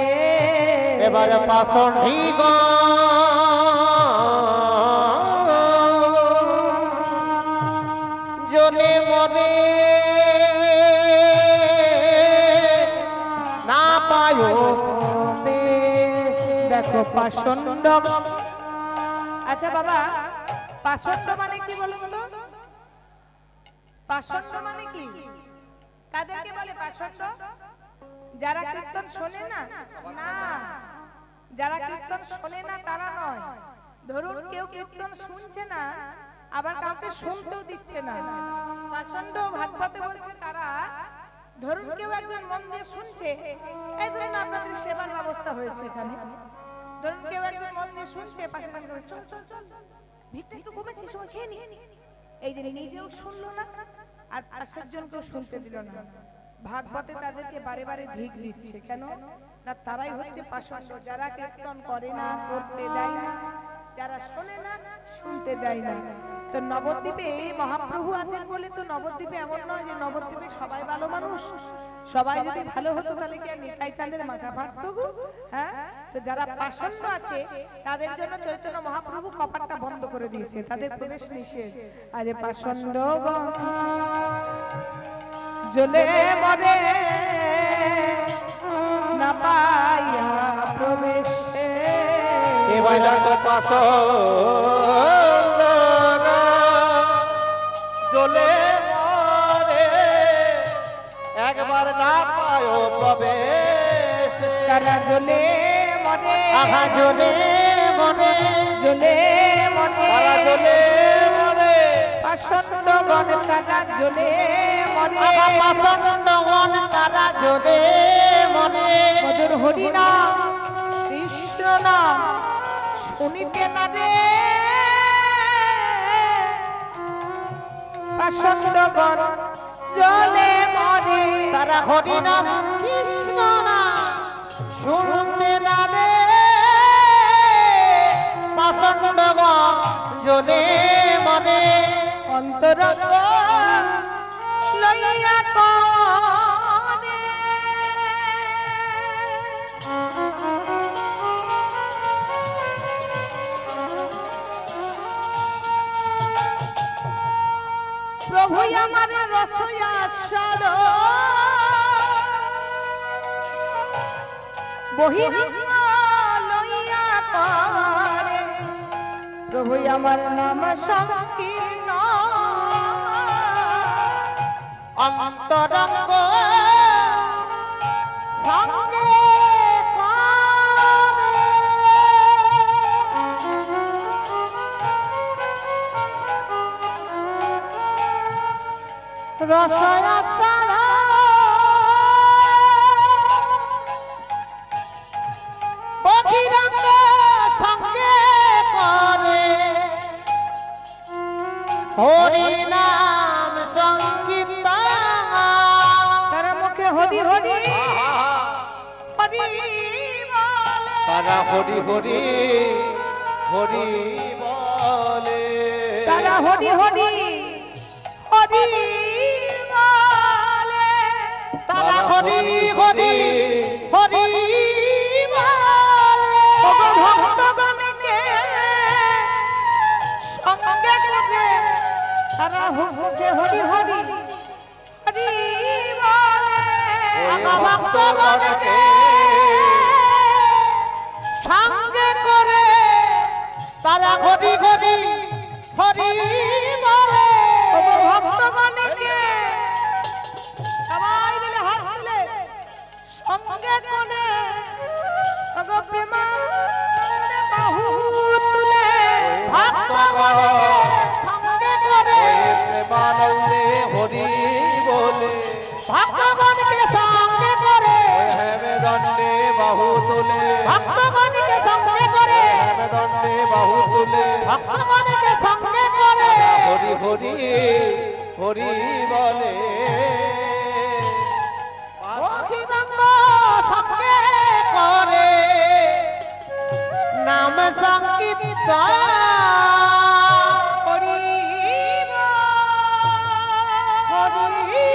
S3: এবারে পাষণ্ডীগণ জ্বলে মরে না পায় প্রবেশে।
S1: দেখো পাষণ্ড। আচ্ছা বাবা, পাষণ্ড মানে কি বলুন তো? পাষণ্ড মানে কি? কাদেরকে বলে পাষণ্ড? যারা কীর্তন শোনে না? না, যারা কীর্তন শোনে না তারা নয়। ধরুন কেউ কীর্তন শুনছে না, আবার কাউকে শুনতেও দিচ্ছে না, পাষণ্ড ভাগবতে বলছে তারা। ধরুন কেউ একজন মন দিয়ে শুনছে, এই ধরুন আপনাদের সেবার ব্যবস্থা হয়েছে এখানে। ধরুন কেউ একজন মন দিয়ে শুনছে, পাশে পাশে করে চল চল চল, ভিড়টা একটু কমেছে, সময় খেয়ে নি। এই যে নিজেও শুনলো না আর পাশের জনকেও শুনতে দিল না। ভাগবতে তাদেরকে বারে বারে ধিক দিচ্ছে। কেন না? তারাই হচ্ছে পাষণ্ড, যারা কীর্তন করে না, করতে দেয় না, যারা শোনে না, শুনতে দেয় না। তো নবদ্বীপে মহাপ্রভু আছেন বলে তো নবদ্বীপে এমন নয় যে নবদ্বীপে সবাই ভালো মানুষ। সবাই যদি ভালো হতো তাহলে কি আর নিতাই চাঁদের মাথা ফাটতো গো? হ্যাঁ, তো যারা পাষণ্ড আছে তাদের জন্য চৈতন্য মহাপ্রভু কপাটটা বন্ধ করে দিয়েছে, তাদের প্রবেশ নিষেধ। আরে পাষণ্ড জ্বলে মরে না পাইয়া প্রবেশে।
S2: এবার তো পাষণ্ড জ্বলে মরে একবার না পায় প্রবেশ।
S1: তারা জ্বলে মরে,
S3: আহা জ্বলে মরে,
S1: জ্বলে মরে,
S2: তারা জ্বলে মরে
S1: পাষণ্ডগণ তারা জ্বলে মরে।
S3: আহা পাষণ্ডগণ তারা জ্বলে মরে।
S1: মধুর হরিনাম কৃষ্ণ নাম শুনিতে না রে পাষণ্ডগণ জ্বলে মরে।
S3: তারা হরিনাম কৃষ্ণ নাম শুনতে না রে পাষণ্ডগণ জ্বলে মরে।
S1: অন্তরঙ্গ লইয়া কনে প্রভু আমার রসয়াস্বাদ বহিরঙ্গ লইয়া করে প্রভু আমার নাম সংকীর্তন
S3: অন্তরঙ্গ সঙ্গে রসয় সারা বহিরঙ্গ সঙ্গে করে হরি নাম সংকীর্তন
S1: তারা মুখে হরি হরি হরি বলে
S2: তারা হরি হরি হরি বলে
S1: তারা হরি হরি হরি বলে
S3: তারা হরি হরি হরি
S1: ভক্তগণকে সঙ্গে করে তারা মুখে হরি হরি হরি বলে
S3: ভক্তগণকে সঙ্গে করে তারা হরি হরি হরি বলে
S1: ভক্তগণকে সবাই মিলে হাত তুলে সঙ্গে করে প্রেমানন্দে বাহু তুলে
S3: ভক্তগণ সঙ্গে করে
S2: প্রেমানন্দে হরি বলে
S3: ভক্তগণকে সঙ্গে করে
S2: হেমদণ্ডে বাহু তুলে
S3: ভক্তগণকে সঙ্গে করে
S2: হেমদণ্ডে বাহু তুলে
S3: ভক্তগণকে সঙ্গে করে
S2: হরি হরি হরি বলে
S3: অখিরঙ্গ সঙ্গে করে নাম সংকীর্তন
S1: হরি
S3: হরি
S1: হরি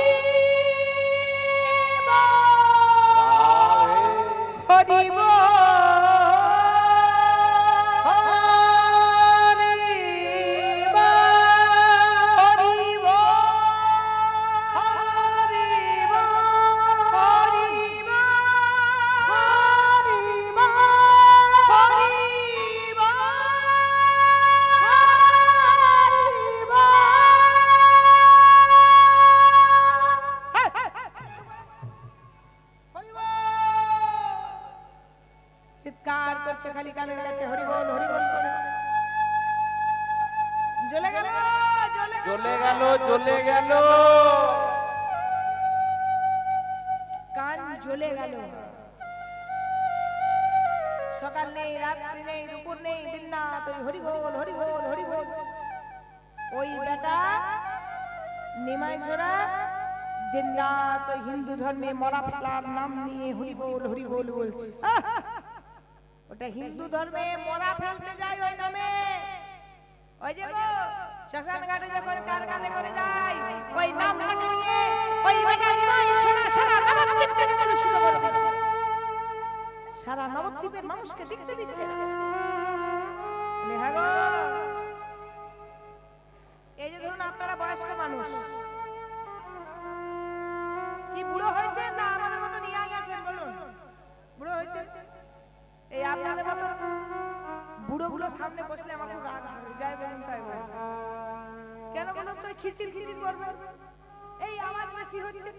S1: চিৎকার করছে খালি কানের কাছে হরি বল করে জ্বলে গেল
S2: চলে গেল চলে গেল
S1: কান জ্বলে গেল সকাল নেই রাত্রি নেই দুপুর নেই দিন না তুই হরি বল ওই বেটা নিমাই ছোড়া দিন রাত ওই হিন্দু ধর্মে মরা ফেলার নাম নিয়ে হরি বল বলছে ওটা হিন্দু ধর্মে মরা ফেলতে যায় ওই নামে ওই যে গো শ্মশান ঘাটে যখন চার কানে করে যায় ওই নামটাকে নিয়ে ওই বেটা নিমাই ছোড়া সারা নবদ্বীপকে কলুষিত করে দিচ্ছে সারা নবদ্বীপের মানুষকে দেখতে দিচ্ছে হ্যাঁ গো এই যে ধরুন আপনারা বয়স্ক মানুষ কি বুড়ো হয়েছে না আমাদের মতো নিয়ে গেছেন বলুন বুড়ো হয়েছে এই আপনাদের মতো বুড়ো গুলো সামনে বসলে আমার খুব রাগ ধরে যায় বলুন তাই বল কেন বলুন তো খিচির করবে এই আওয়াজ বেশি হচ্ছে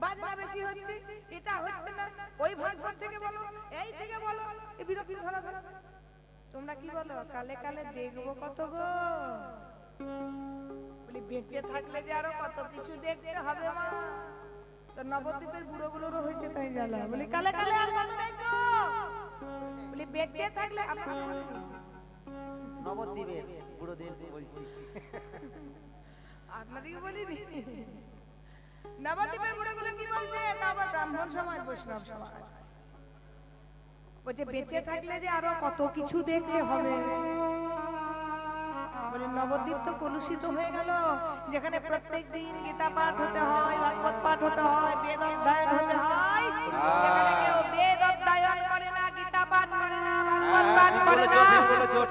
S1: বাজনা বেশি হচ্ছে এটা হচ্ছে না ওই ভাগ থেকে বলো এই থেকে বলো এই বিরক্তি ধরা তোমরা কি বলো কালে কালে দেখবো কত গো বলি বেঁচে থাকলে যে আরো কত কিছু দেখতে হবে মা তো নবদ্বীপের বুড়োগুলোরও হয়েছে তাই জ্বালা বলি কালে কালে আর কত দেখবো বলি বেঁচে থাকলে
S3: নবদ্বীপের বুড়োদের বলছি
S1: আপনাদেরকে বলিনি নবদ্বীপের বুড়োগুলো কি বলছে তা আবার ব্রাহ্মণ সমাজ বৈষ্ণব সমাজ বলছে বেঁচে থাকলে যে আরো কত কিছু দেখতে হবে বলে নবদ্বীপ তো কলুষিত হয়ে গেল যেখানে প্রত্যেক দিন গীতা পাঠ হতে হয় ভাগবত পাঠ হতে হয় বেদ অধ্যয়ন হতে হয় সেখানে কেউ বেদ অধ্যয়ন করে না গীতা পাঠ করে না ভাগবত পাঠ করে না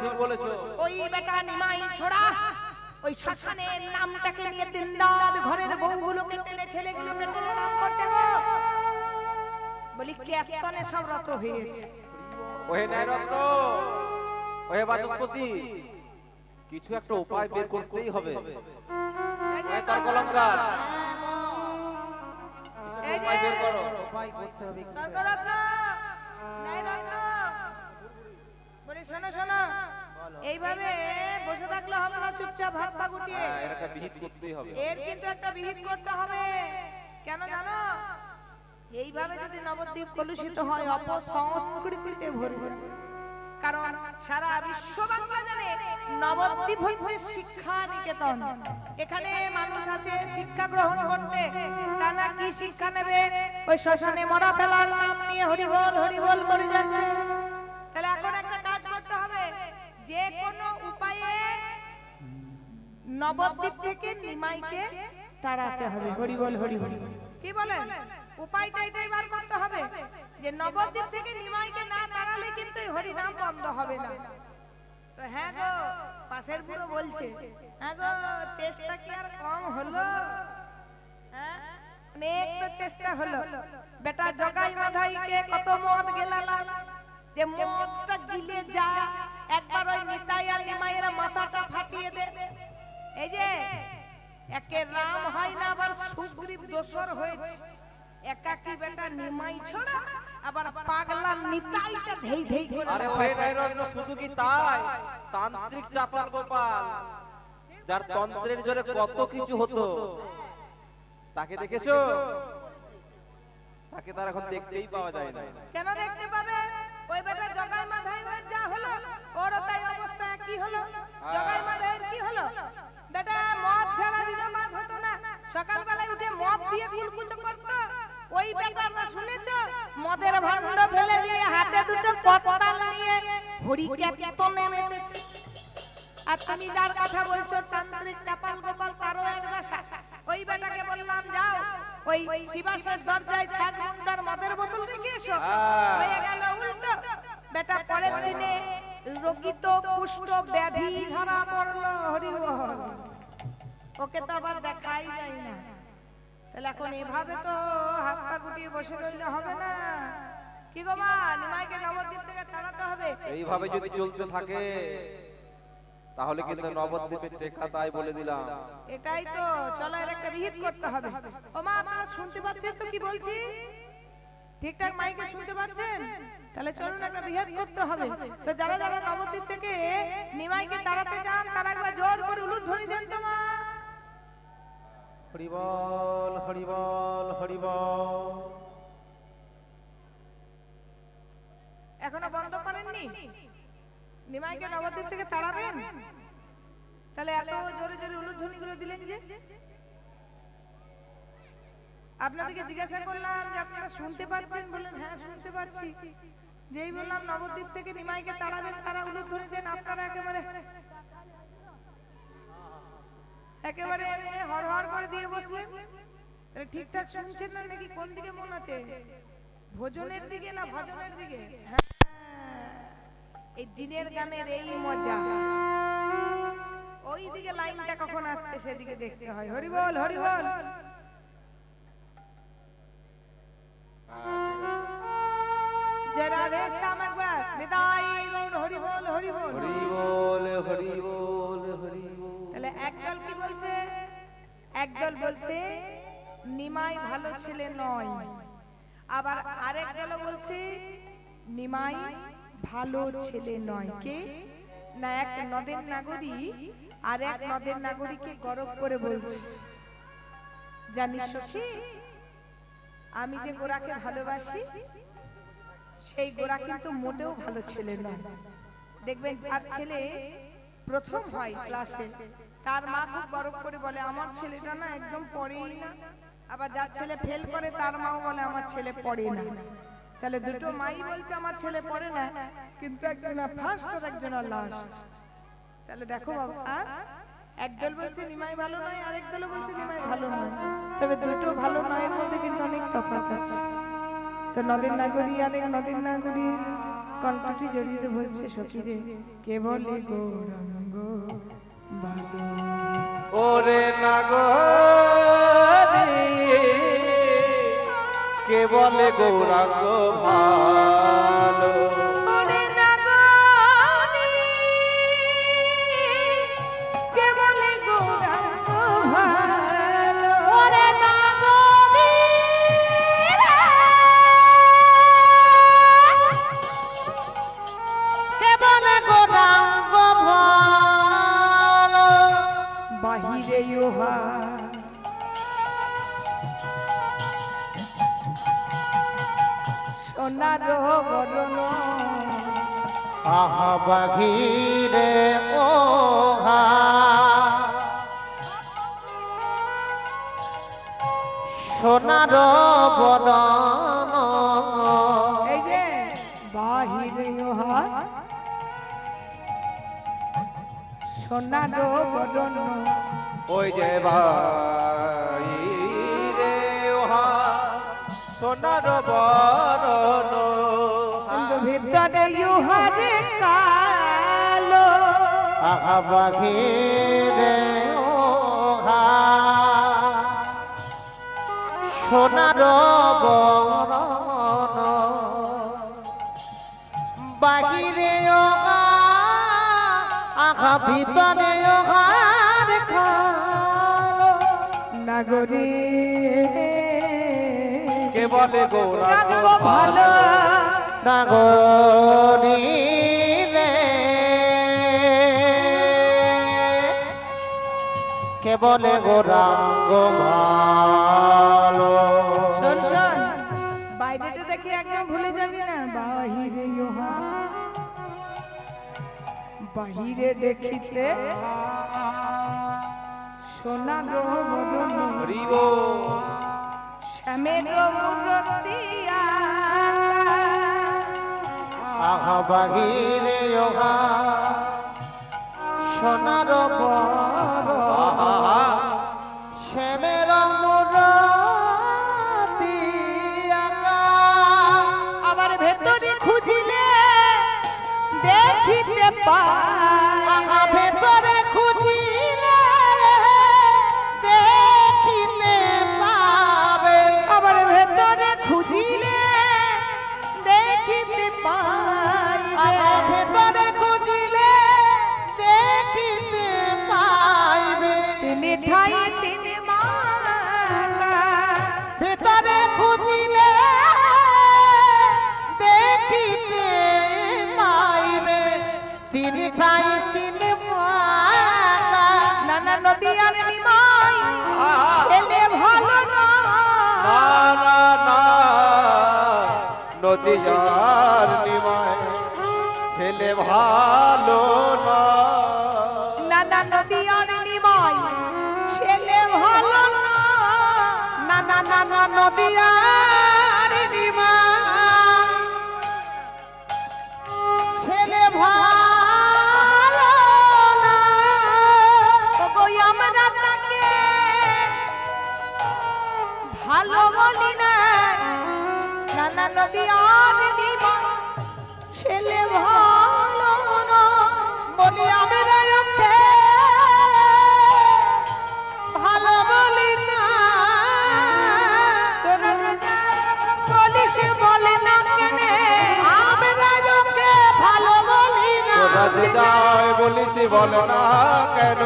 S2: ঠিক বলেছো
S1: ওই বেটা নিমাই ছোড়া ওই শ্মশানের নামটাকে নিয়ে দিনরাত ঘরের বউগুলোকে টেনে ছেলেগুলোকে টেনে নাম করছে গো বলি কীর্তনে সব রত হয়েছে
S2: ওহে নারত্ন ওহে বাচস্পতি কিছু একটা উপায় বের করতেই হবে।
S1: এই যে
S2: তার কলঙ্কার
S1: এই যে
S2: উপায় বের করো।
S3: উপায় করতে হবে কিছু।
S1: তর্করত্ন, ন্যায়রত্ন, বলি শোনো শোনো, এইভাবে বসে থাকলে হবে না, চুপচাপ হাত পা গুটিয়ে
S2: হ্যাঁ, এর একটা বিহিত করতেই হবে।
S1: এর কিন্তু একটা বিহিত করতে হবে। কেন জানো? এইভাবে যদি নবদ্বীপ কলুষিত হয়, অপসংস্কৃতিতে ভরবে। কারণ সারা বিশ্ব বাংলা জানে নবদ্বীপ হচ্ছে শিক্ষা নিকেতন। এখানে মানুষ আছে শিক্ষা গ্রহণ করতে, তারা কি শিক্ষা নেবে? ওই শ্মশানে মরা ফেলার নাম নিয়ে হরিবল হরিবল করে যাচ্ছে। তাহলে এখন একটা কাজ করতে হবে, যে কোনো উপায়ে নবদ্বীপ থেকে নিমাইকে তাড়াতে হবে। হরিবল হরিবল, কি বলেন? উপায়টা এটাই বার করতে হবে যে নবদ্বীপ থেকে নিমাইকে না তাড়ালে কিন্তু এই হরিনাম বন্ধ হবে না। তো হ্যাঁ গো, পাশের পুরো বলছে, হ্যাঁ গো, চেষ্টা কি আর কম হলো? হ্যাঁ, অনেক তো চেষ্টা হলো। বেটা জগাই মাধাইকে কত মদ গেলালাম, যে মদটা গিলে যায় একবার ওই নিতাই আর নিমাইয়ের মাথাটা ফাটিয়ে দে। এই যে একে রাম হয় না, আবার সুগ্রীব দোসর হয়েছে। একাকি বেটা নিমাই ছড়া, আবার পাগলা নিতাইটা ধেই ধেই করে।
S2: আরে ওই নাইরত্ন শুধু কি তাই, তান্ত্রিক চাপাল গোপাল, যার তন্ত্রের জোরে কত কিছু হতো, তাকে দেখেছো? তাকে তার এখন দেখতেই পাওয়া যায় না।
S1: কেন দেখতে পাবে? ওই বেটা জগাই মাধাই যা হলো, ওর তাই অবস্থা কি হলো? জগাই মাধাইয়ের কি হলো? বেটা মদ ছাড়া দিলে মদ হতো না, সকালবেলায় উঠে মদ দিয়ে কুলকুচো করতো। ওই বেটাটা শুনেছো, মদের ভান্ড ফেলে দিয়ে হাতে দুটো কতাল নিয়ে হরিকীর্তনে মেতেছে। আর তুমি যার কথা বলছো তান্ত্রিক চাপাল গোপাল, তারও এক দশা। ওই বেটাকে বললাম যাও ওই শিবাসের দরজায় ছাদ মুন্ডার মদের বোতল রেখে এসো, হয়ে গেল উল্টো। বেটা পরের দিনে রোগিত কুষ্ঠ ব্যাধি ধরা পড়লো। হরিবল, ওকে তো আবার দেখাই যায় না। তাহলে এখন এভাবে তো হাত পা গুটিয়ে বসে রইলে হবে না। কি গো মা, নিমাইকে নবদ্বীপ থেকে তাড়াতে হবে।
S2: এইভাবে যদি চলতে থাকে তাহলে কিন্তু নবদ্বীপের টেকা তাই বলে দিলাম।
S1: এটাই তো, চলো এর একটা বিহিত করতে হবে। ও মা, আপনারা শুনতে পাচ্ছেন তো কি বলছি? ঠিকঠাক মাইকে শুনতে পাচ্ছেন? তাহলে চলুন একটা বিহিত করতে হবে। তো যারা যারা নবদ্বীপ থেকে নিমাইকে তাড়াতে চান, তারা একবার জোর করে উলুধ্বনি দেন তো মা।
S3: হরিবল হরিবল হরিবল।
S1: এখনো বন্ধ করেননি? নিমাইকে নবদ্বীপ থেকে তাড়াবেন, তাহলে এত জোরে জোরে উলুধ্বনি গুলো দিলেন যে? আপনাদেরকে জিজ্ঞাসা করলাম যে আপনারা শুনতে পাচ্ছেন, বললেন হ্যাঁ শুনতে পাচ্ছি। যেই বললাম নবদ্বীপ থেকে নিমাইকে তাড়াবেন, তারা উলুধ্বনি দেন, আপনারা একেবারে একেবারে হর হর করে দিয়ে বসলেন। ঠিকঠাক শুনছেন না নাকি? কোন দিকে মন আছে? ভোজনের দিকে না ভজনের দিকে? হ্যাঁ, এই দিনের গানের এই মজা। ওই দিকে লাইনটা কখন আসছে সেদিকে দেখতে হয়। হরিবল হরিবল। জয় রাধে শ্যাম, একবার নিতাই গৌর হরিবল হরিবল
S2: হরিবল হরিবল হরিবল।
S1: তাহলে একদল কি বলছে? একদল বলছে নিমাই ভালো ছেলে নয়, আবার আরেক দল বলছে নিমাই ভালো ছেলে নয়। কে না, এক নদের নাগরী আর এক নদের নাগরীকে গরব করে বলছে, জানিস সখী, আমি যে গোরাকে ভালোবাসি সেই গোরা কিন্তু মোটেও ভালো ছেলে নয়। দেখবেন যার ছেলে প্রথম হয় ক্লাসে, তার মা খুব গর্ব করে বলে আমার ছেলেটা না একদম পড়েই না। আবার যার ছেলে ফেল করে তার মাও বলে আমার ছেলে পড়ে না। তাহলে দুটো মাই বলছে আমার ছেলে পড়ে না, কিন্তু একজন ফার্স্ট আর একজন লাস্ট। তাহলে দেখো বাবা, একদল বলছে নিমাই ভালো নয়, আরেক দল বলছে নিমাই ভালো নয়। তবে দুটো ভালো নয়ের মধ্যে কিন্তু অনেক তফাৎ আছে। তো নদীর নাগরী আর নদীর নাগরীর কণ্ঠটি জড়িয়ে বলছে, সখী রে কে বলে গৌরাঙ্গ ভালো।
S2: ওরে নাগরী কে বলে গৌরাঙ্গ ভালো।
S1: ওরে নাগরী সোনার বরণ
S3: আহা বাঘিরে ওহা সোনার বরণ
S1: এই যে বাহিরে ওহা সোনার বরণ
S2: ওই যে ভাই রে ওহা সোনার বরণ
S1: কিন্তু ভিতরে ইহারে কালো
S3: আহা বাঘিরে ওহা সোনার বরণ বাহিরে ওহা আহা ভিতরে ওহার কালো
S1: নাগরী
S2: কে বলে গোরা
S1: রাখবো ভালো
S3: নাগরী রে কে বলে গোরাঙ্গ ভালো
S1: শোন শোন বাইরেটা দেখে একদম ভুলে যাবি না বাহিরে ইহা বাহিরে দেখিতে সোনার বদন
S2: হরিব
S1: শ্যামের মূরতিয়া
S3: আহা বাগিরে ওহা সোনার বড় শ্যামের মূরতি আঁকা
S1: আবার ভেতরে খুঁজিলে দেখিতে পাই
S3: আহা ভেতরে খুঁজিলে দেখিতে পাবে
S1: আবার ভেতরে খুঁজিলে দেখিতে পাই
S3: আহা ভেতরে খুঁজিলে দেখিতে পাইবে
S1: তিনি ঠাই তিনি মালা
S3: ভেতরে খুঁজিলে দেখিতে পাইবে তিনি ঠাই তিনি মালা
S1: নানা নদী আর নিমাই ছেলে ভালো না
S2: না না না নদীয়ার নিমায় ছেলে ভালো না
S1: নানা নদী আর নিমাই ছেলে ভালো না
S3: নানা নানা নদিয়ার নিমা ছেলে ভালো না
S1: ওগো আমরা তাকে ভালো বলি না নানা নদী আর নিমাই ছেলে ভালো না
S3: বলি আমরা ওকে ভালো বলি না
S1: পুলিশ বলে না কেনে
S3: আমরা ওকে ভালো বলি না
S2: তোরা যে যায় বলেছি বলে না কেন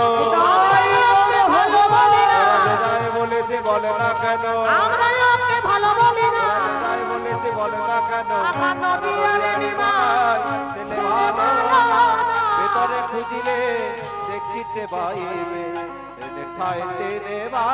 S3: ওকে ভালো বলি না
S2: তোরা যে যায় বলেছি বলে না কেন
S3: আমরা ওকে ভালো বলি না
S2: তোরা যে যায় বলেছি বলে না কেন
S3: আমার নদিয়ার
S2: নিমায় ছেলে ভালো না ভেতরে খুঁজিলে দেখিতে পাইবে তেনে ঠাই তেনে বা